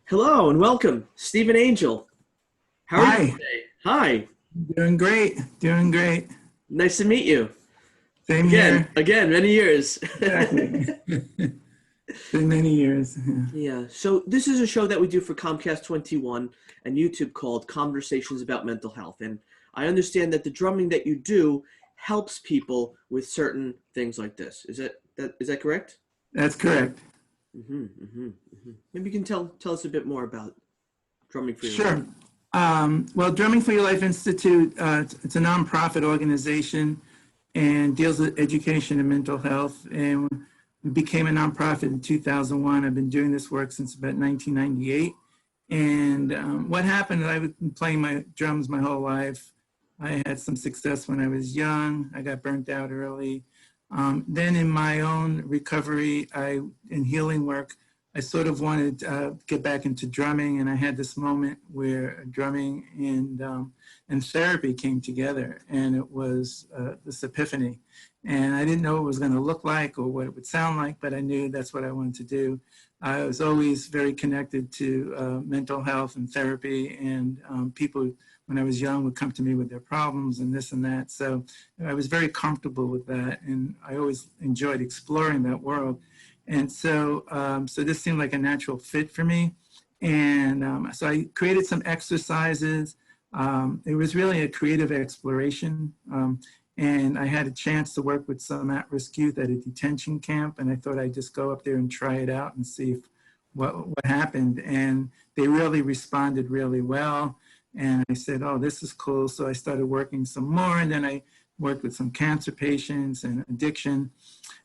Hello and welcome, Stephen Angel. How are you Hi, today? Hi, doing great, doing great. nice to meet you. Same Again, here. again, many years. Exactly. Been many years. Yeah. Yeah, so this is a show that we do for Comcast 21 and YouTube called Conversations About Mental Health. And I understand that the drumming that you do helps people with certain things like this. Is that correct? That's correct. Maybe you can tell us a bit more about Drumming for Your Life. Sure. Well, Drumming for Your Life Institute, it's a nonprofit organization and deals with education and mental health. And we became a nonprofit in 2001. I've been doing this work since about 1998. And what happened, I've been playing my drums my whole life. I had some success when I was young. I got burnt out early. Then in my own recovery and healing work, I sort of wanted to get back into drumming, and I had this moment where drumming and therapy came together, and it was this epiphany. And I didn't know what it was going to look like or what it would sound like, but I knew that's what I wanted to do. I was always very connected to mental health and therapy, and people when I was young would come to me with their problems and this and that. So I was very comfortable with that, and I always enjoyed exploring that world. And so this seemed like a natural fit for me. And so I created some exercises. It was really a creative exploration. And I had a chance to work with some at-risk youth at a detention camp. And I thought I'd just go up there and try it out and see what happened. And they really responded really well. And I said, oh, this is cool. So I started working some more. And then I worked with some cancer patients and addiction.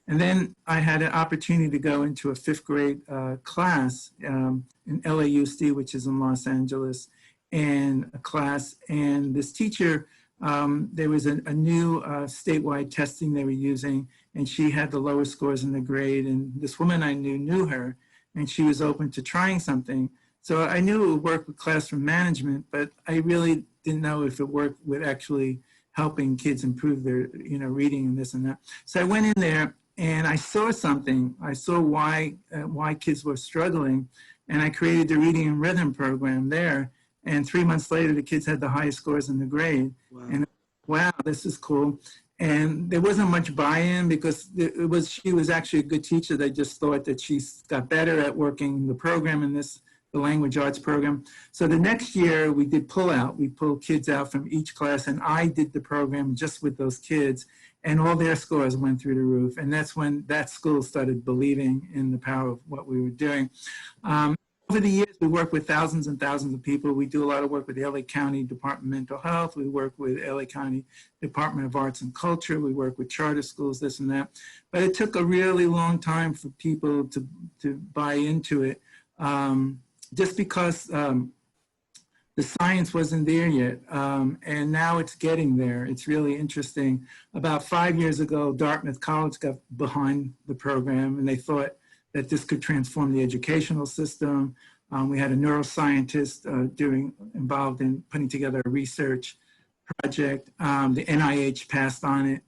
And then I had an opportunity to go into a fifth grade class in LAUSD, which is in Los Angeles, and a class. And this teacher, there was a new statewide testing they were using, and she had the lowest scores in the grade. And this woman I knew her, and she was open to trying something. So I knew it would work with classroom management, but I really didn't know if it worked with actually helping kids improve their reading and this and that. So I went in there and I saw something. I saw why kids were struggling, and I created the reading and rhythm program there. And 3 months later, the kids had the highest scores in the grade. Wow. And wow, this is cool. And there wasn't much buy-in because she was actually a good teacher. They just thought that she got better at working the program in the language arts program. So the next year we did pull out. We pulled kids out from each class, and I did the program just with those kids, and all their scores went through the roof. And that's when that school started believing in the power of what we were doing. Over the years, we work with thousands and thousands of people. We do a lot of work with the LA County Department of Mental Health. We work with LA County Department of Arts and Culture. We work with charter schools, this and that. But it took a really long time for people to buy into it. Just because the science wasn't there yet, and now it's getting there. It's really interesting. About 5 years ago, Dartmouth College got behind the program, and they thought that this could transform the educational system. We had a neuroscientist involved in putting together a research project. The NIH passed on it.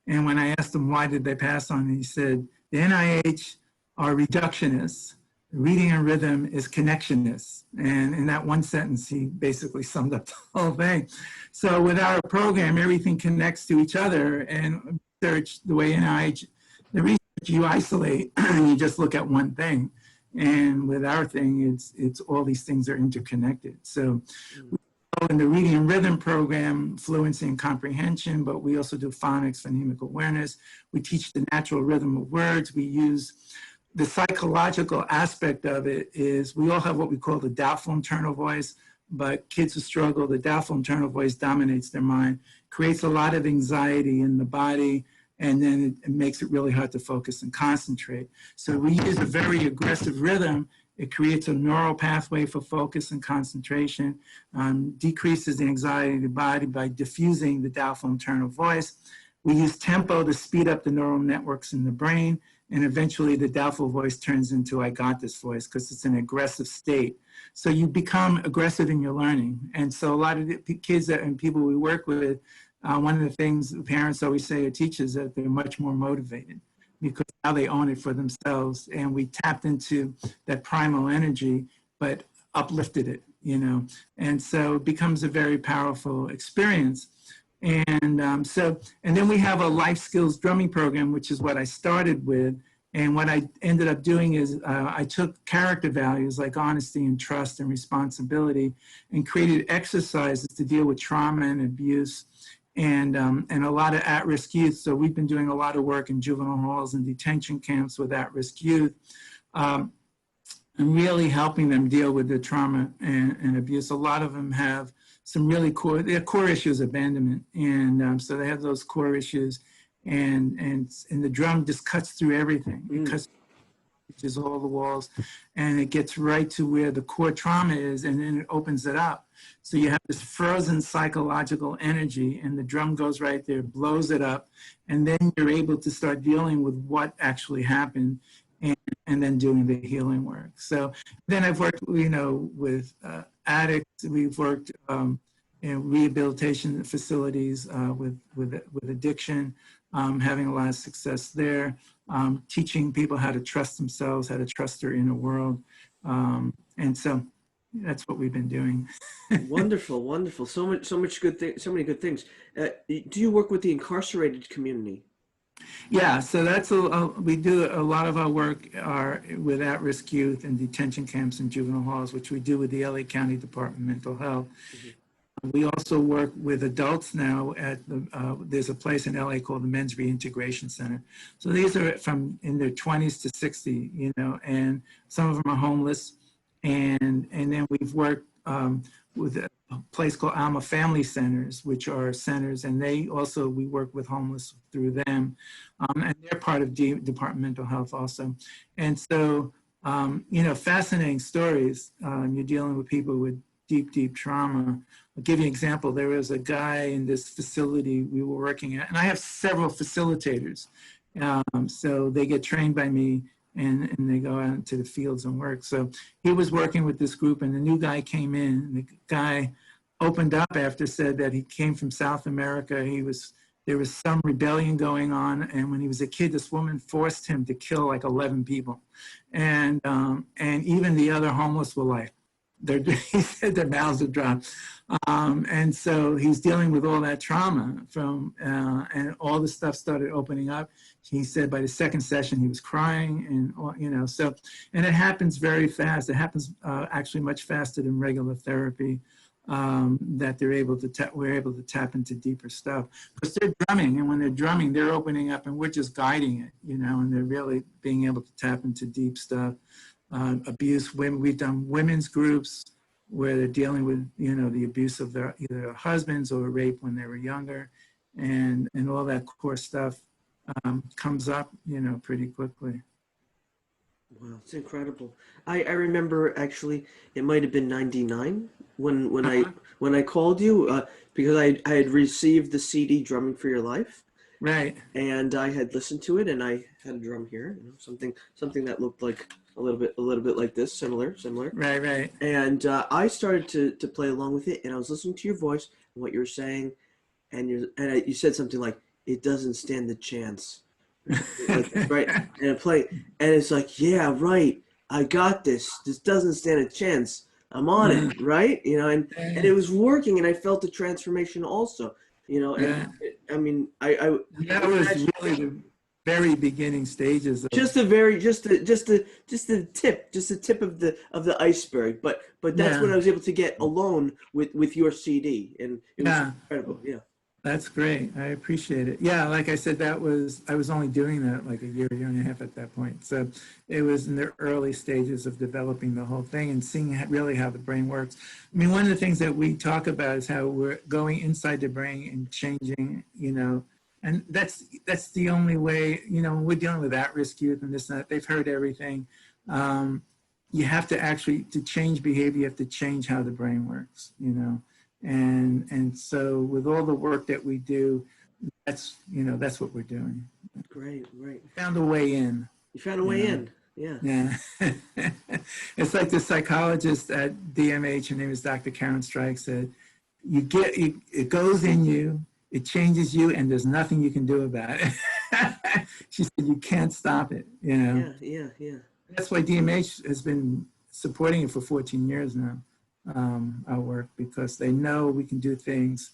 And when I asked him why did they pass on it, he said, the NIH are reductionists. Reading and rhythm is connectionists. And in that one sentence, he basically summed up the whole thing. So with our program, everything connects to each other. And research, the way NIH, the research you isolate, and you just look at one thing. And with our thing, it's all these things are interconnected. So in the reading and rhythm program, fluency and comprehension, but we also do phonics, phonemic awareness. We teach the natural rhythm of words. We use the psychological aspect of it is we all have what we call the doubtful internal voice, but kids who struggle, the doubtful internal voice dominates their mind, creates a lot of anxiety in the body, and then it makes it really hard to focus and concentrate. So we use a very aggressive rhythm. It creates a neural pathway for focus and concentration, decreases the anxiety in the body by diffusing the doubtful internal voice. We use tempo to speed up the neural networks in the brain, and eventually the doubtful voice turns into I got this voice because it's an aggressive state. So you become aggressive in your learning. And so a lot of the kids and people we work with, one of the things the parents always say or teachers that they're much more motivated because now they own it for themselves. And we tapped into that primal energy. But uplifted it, you know, and so it becomes a very powerful experience. And and then we have a life skills drumming program, which is what I started with. And what I ended up doing is I took character values like honesty and trust and responsibility and created exercises to deal with trauma and abuse and a lot of at-risk youth. So we've been doing a lot of work in juvenile halls and detention camps with at-risk youth. And really helping them deal with the trauma and abuse. A lot of them have some really their core issue is abandonment. And so they have those core issues and the drum just cuts through everything. It cuts all the walls and it gets right to where the core trauma is and then it opens it up. So you have this frozen psychological energy and the drum goes right there, blows it up. And then you're able to start dealing with what actually happened and then doing the healing work. So then I've worked, you know, with addicts. We've worked in rehabilitation facilities with addiction, having a lot of success there, teaching people how to trust themselves, how to trust their inner world. And so that's what we've been doing. Wonderful, wonderful. So much good things, so many good things. Do you work with the incarcerated community? Yeah, so that's we do a lot of our work with at-risk youth in detention camps and juvenile halls, which we do with the LA County Department of Mental Health. We also work with adults now at there's a place in LA called the Men's Reintegration Center. So these are from in their 20s to 60, you know, and some of them are homeless. And then we've worked with a place called Alma Family Centers, which are centers, and we work with homeless through them. And they're part of Department of Mental Health also. And so, you know, fascinating stories. You're dealing with people with deep trauma. I'll give you an example. There was a guy in this facility we were working at, and I have several facilitators. So they get trained by me and they go out into the fields and work. So he was working with this group and the new guy came in. And the guy opened up after, said that he came from South America. There was some rebellion going on. And when he was a kid, this woman forced him to kill like 11 people. And even the other homeless were like, he said their mouths would drop. And so he's dealing with all that trauma and all the stuff started opening up. He said by the second session, he was crying and, you know, so, and it happens very fast. It happens actually much faster than regular therapy, that we're able to tap into deeper stuff because they're drumming. And when they're drumming, they're opening up and we're just guiding it, you know, and they're really being able to tap into deep stuff. Abuse, we've done women's groups where they're dealing with, you know, the abuse of either their husbands or rape when they were younger, and all that core stuff comes up, you know, pretty quickly. Wow, it's incredible. I remember actually it might have been 99 when I called you because I had received the CD Drumming for Your Life. Right. And I had listened to it and I had a drum here, you know, something that looked like a little bit like this, similar. Right. And I started to play along with it, and I was listening to your voice and what you were saying, and you said something like, "It doesn't stand a chance," like, right? And I play, and it's like, yeah, right. I got this. This doesn't stand a chance. I'm on it, right? You know, and it was working, and I felt the transformation also. You know, and I mean, that was really the very beginning stages. Just the tip of the iceberg. But that's what I was able to get alone with your CD, and it was incredible. Yeah. That's great. I appreciate it. Yeah, like I said, I was only doing that like a year and a half at that point. So it was in the early stages of developing the whole thing and seeing really how the brain works. I mean, one of the things that we talk about is how we're going inside the brain and changing, you know, and that's the only way, you know, when we're dealing with at-risk youth and this and that, they've heard everything. You have to actually, to change behavior, you have to change how the brain works, you know. And so with all the work that we do, that's what we're doing. Great. We found a way in. You found a way in. Yeah. Yeah. It's like the psychologist at DMH, her name is Dr. Karen Strike, said, it goes in you, it changes you, and there's nothing you can do about it. She said, you can't stop it, you know. Yeah. That's why DMH has been supporting it for 14 years now, our work, because they know we can do things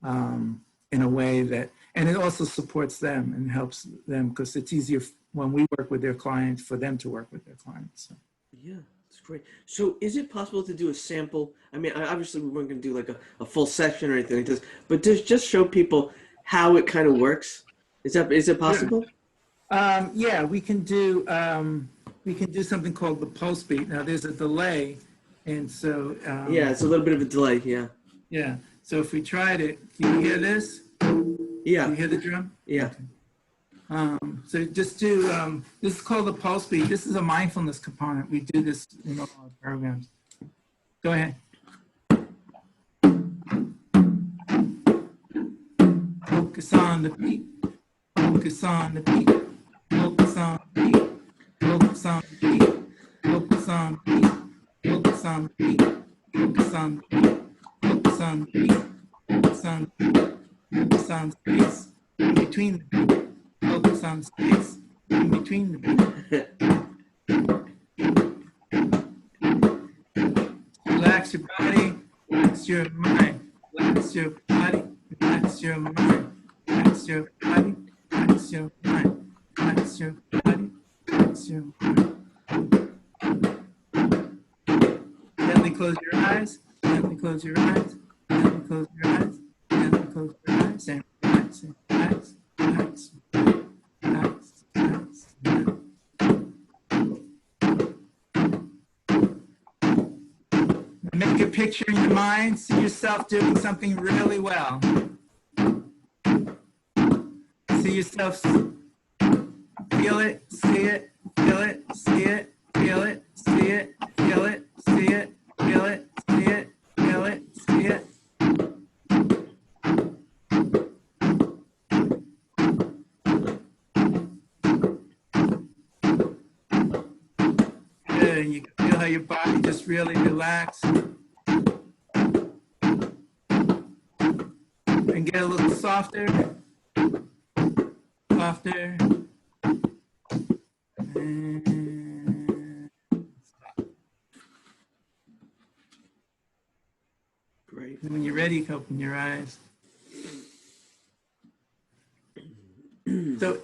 in a way that, and it also supports them and helps them, because it's easier when we work with their clients for them to work with their clients. So. Yeah, that's great. So is it possible to do a sample? I mean, obviously we weren't going to do like a full session or anything like this, but just show people how it kind of works. Is it possible? Yeah, we can do something called the pulse beat. Now there's a delay, and so Yeah, it's a little bit of a delay. Yeah. yeah. So if we tried it, can you hear this? Yeah. Can you hear the drum? Yeah. Okay. So just do, this is called the pulse beat. This is a mindfulness component. We do this in all our programs. Go ahead. Focus on the beat. Focus on the beat. Focus on the beat. Focus on the beat. Focus on the beat. Focus on the beat. Focus on the beat. Focus on the beat. Focus on the beat. Focus on space in between the beat. Focus on space in between the beat. Relax your body, relax your mind, relax your body, relax your mind, relax your body, relax your mind, relax your body, relax your mind. Gently close your eyes, gently close your eyes, gently close your eyes, gently close your eyes, and relax, relax, relax, relax, relax, relax. Make a picture in your mind, see yourself doing something really well. See yourself, feel it, see it, feel it, see it, feel it, see it, feel it, see it, feel it, see it, feel it, see it. Good, you can feel how your body just really relaxes. And get a little softer, softer. And stop. Great. And when you're ready, you can open your eyes. So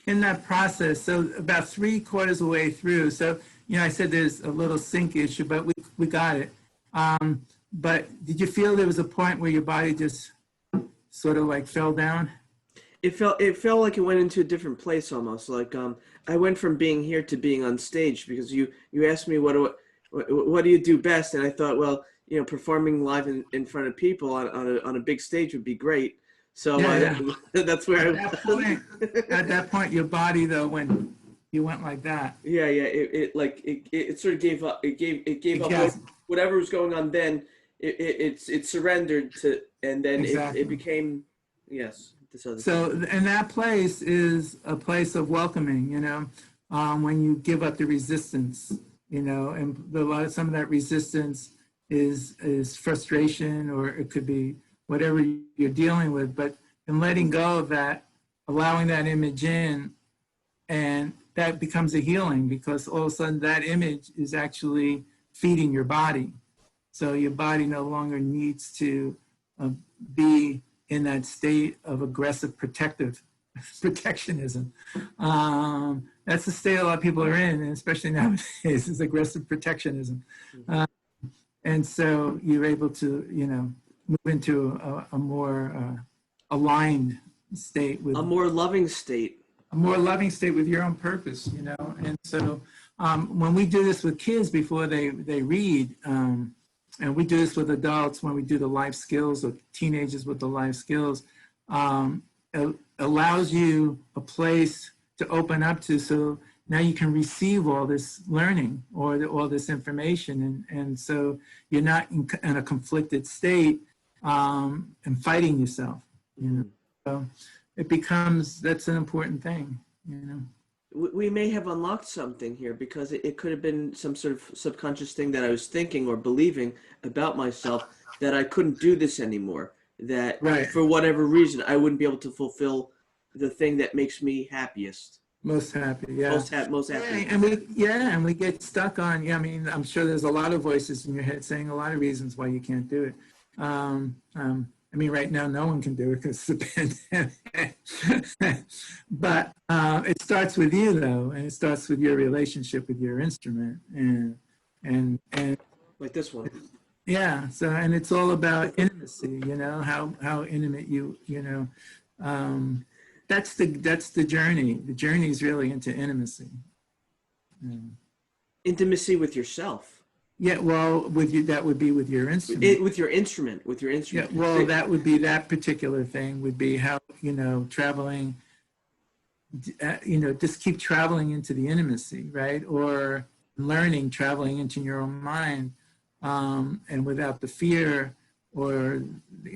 in that process, so about 3/4 of the way through, so, I said there's a little sync issue, but we got it. But did you feel there was a point where your body just sort of like fell down? It felt like it went into a different place almost. Like I went from being here to being on stage, because you asked me what do you do best, and I thought, well, performing live in front of people on a big stage would be great. So Yeah. that's where At that point, your body though, when you went like that. Yeah. It sort of gave up. It gave up Yes. whatever was going on then. It surrendered to, and then Exactly. it became, yes, this other So, thing. and that place is a place of welcoming, when you give up the resistance, and some of that resistance is frustration, or it could be whatever you're dealing with, but in letting go of that, allowing that image in, and that becomes a healing, because all of a sudden that image is actually feeding your body. So your body no longer needs to be in that state of aggressive protectionism. That's the state a lot of people are in, and especially nowadays, is aggressive protectionism. And so you're able to, move into a more aligned state with A more loving state. a more loving state with your own purpose, And so when we do this with kids before they read, and we do this with adults when we do the life skills, or teenagers with the life skills, it allows you a place to open up to, so now you can receive all this learning, or all this information, and so you're not in a conflicted state and fighting yourself. So it becomes, that's an important thing. We may have unlocked something here, because it could have been some sort of subconscious thing that I was thinking or believing about myself, that I couldn't do this anymore, that Right. for whatever reason I wouldn't be able to fulfill the thing that makes me happiest. Most happy, yeah. Most happy. And we get stuck on, yeah, I mean, I'm sure there's a lot of voices in your head saying a lot of reasons why you can't do it. I mean, right now, no one can do it because it's a pandemic. But it starts with you, though, and it starts with your relationship with your instrument. And Like this one. yeah, so, and it's all about intimacy, you know, how intimate you know. That's the journey. The journey is really into intimacy. Yeah. Intimacy with yourself. Yeah, well, with you, that would be with your instrument. With your instrument. Yeah, well, that would be that particular thing would be how, you know, traveling, you know, just keep traveling into the intimacy, right? Or learning, traveling into your own mind, and without the fear, or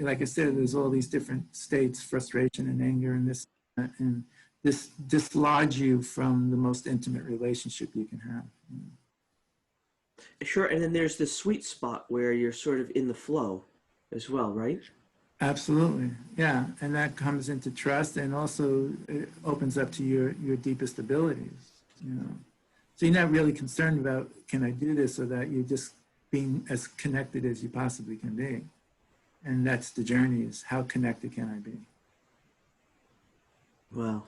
like I said, there's all these different states, frustration and anger and this, and this dislodge you from the most intimate relationship you can have. Sure, and then there's the sweet spot where you're sort of in the flow as well, right? Absolutely, yeah, and that comes into trust, and also it opens up to your deepest abilities, you know. So you're not really concerned about, can I do this or that, you're just being as connected as you possibly can be. And that's the journey, is how connected can I be? Wow.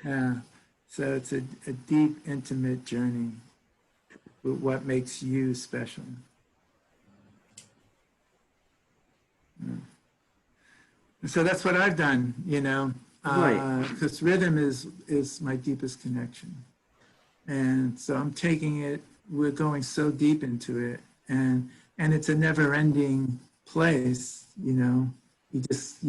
Yeah, so it's a deep, intimate journey with what makes you special. Yeah. So that's what I've done, you know, because rhythm is my deepest connection. And so I'm taking it, we're going so deep into it, and it's a never-ending place, you know. You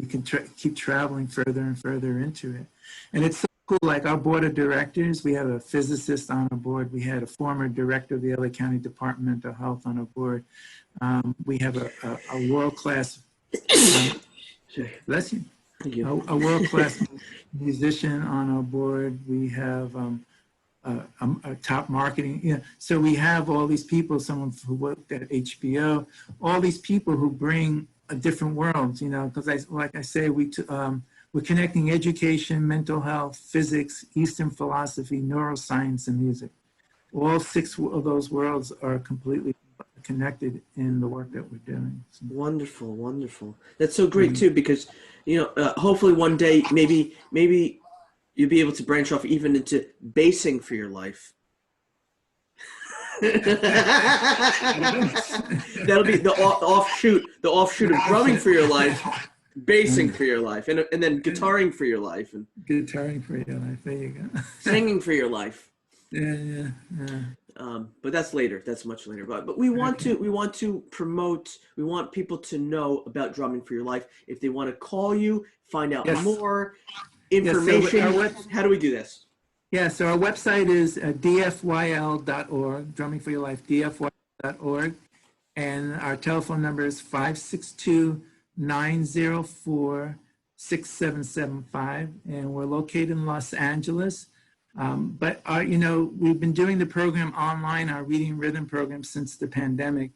can keep traveling further and further into it. And it's so cool, like our board of directors, we have a physicist on our board, we had a former director of the LA County Department of Mental Health on our board. We have a world-class, bless you, a world-class musician on our board. We have a top marketing, you know, so we have all these people, someone who worked at HBO, all these people who bring a different world, you know, because like I say, we're connecting education, mental health, physics, Eastern philosophy, neuroscience, and music. All 6 of those worlds are completely connected in the work that we're doing. So. Wonderful, wonderful. That's so great too, because, you know, hopefully one day, maybe you'll be able to branch off even into basing for your life. That'll be the offshoot of drumming for your life, basing for your life, and then guitaring for your life, and guitaring for your life. There you go. Singing for your life. Yeah. But that's later. That's much later. But we want to promote. We want people to know about drumming for your life. If they want to call you, find out more information. How do we do this? Yeah, so our website is dfyl.org, Drumming for Your Life, dfyl.org. And our telephone number is 562-904-6775. And we're located in Los Angeles. But you know, we've been doing the program online, our reading rhythm program, since the pandemic.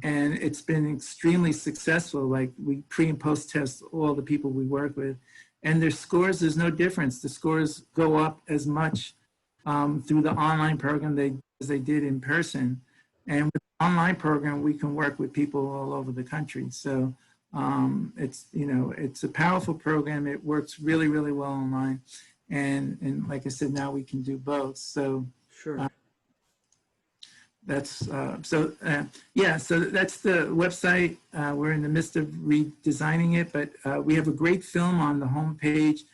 And it's been extremely successful. Like, we pre and post test all the people we work with. And their scores, there's no difference. The scores go up as much through the online program as they did in person. And with the online program, we can work with people all over the country. So it's, you know, it's a powerful program. It works really, really well online. And like I said, now we can do both. So sure. That's yeah, so that's the website. We're in the midst of redesigning it, but we have a great film on the homepage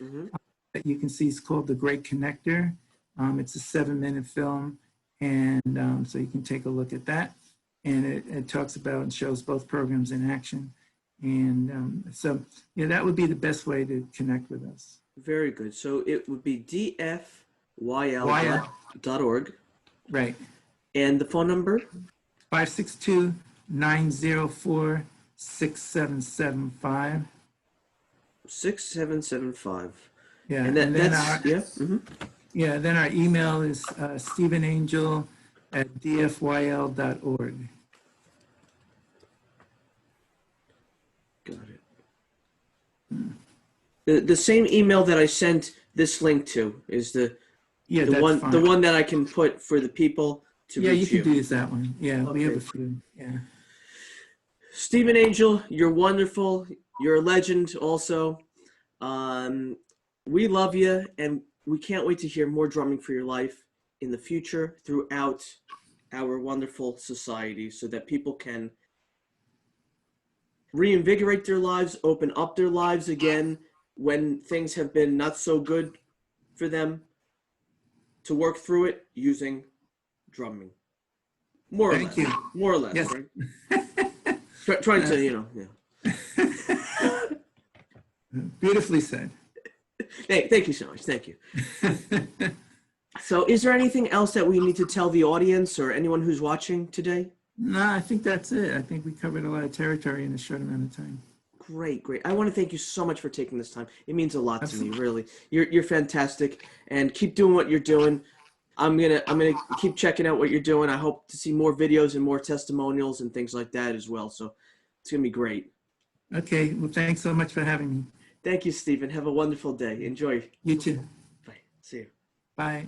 that you can see. It's called The Great Connector. It's a 7-minute film, and so you can take a look at that. And it talks about and shows both programs in action. And so, yeah, that would be the best way to connect with us. Very good. So it would be dfyl.org. Right. And the phone number? 562-904-6775. 6775. Yeah, and that's yeah. Then our email is stephenangel@dfyl.org. Got it. The same email that I sent this link to is Yeah, the that's one fine. the one that I can put for the people to Yeah, you reach can you. use that one. Yeah, we have Okay. a few. Yeah. Stephen Angel, you're wonderful. You're a legend also. Um, we love you, and we can't wait to hear more drumming for your life in the future throughout our wonderful society so that people can reinvigorate their lives, open up their lives again when things have been not so good for them, to work through it using drumming. More or Thank less. you. More or less, Yes. right? Trying to, yeah. Beautifully said. Thank you so much. Thank you. So is there anything else that we need to tell the audience or anyone who's watching today? No, I think that's it. I think we covered a lot of territory in a short amount of time. Great. I want to thank you so much for taking this time. It means a lot to me, Absolutely. really. You're fantastic, and keep doing what you're doing. I'm gonna keep checking out what you're doing. I hope to see more videos and more testimonials and things like that as well. So it's gonna be great. Okay. Well, thanks so much for having me. Thank you, Stephen. Have a wonderful day. Enjoy. You too. Bye. See you. Bye.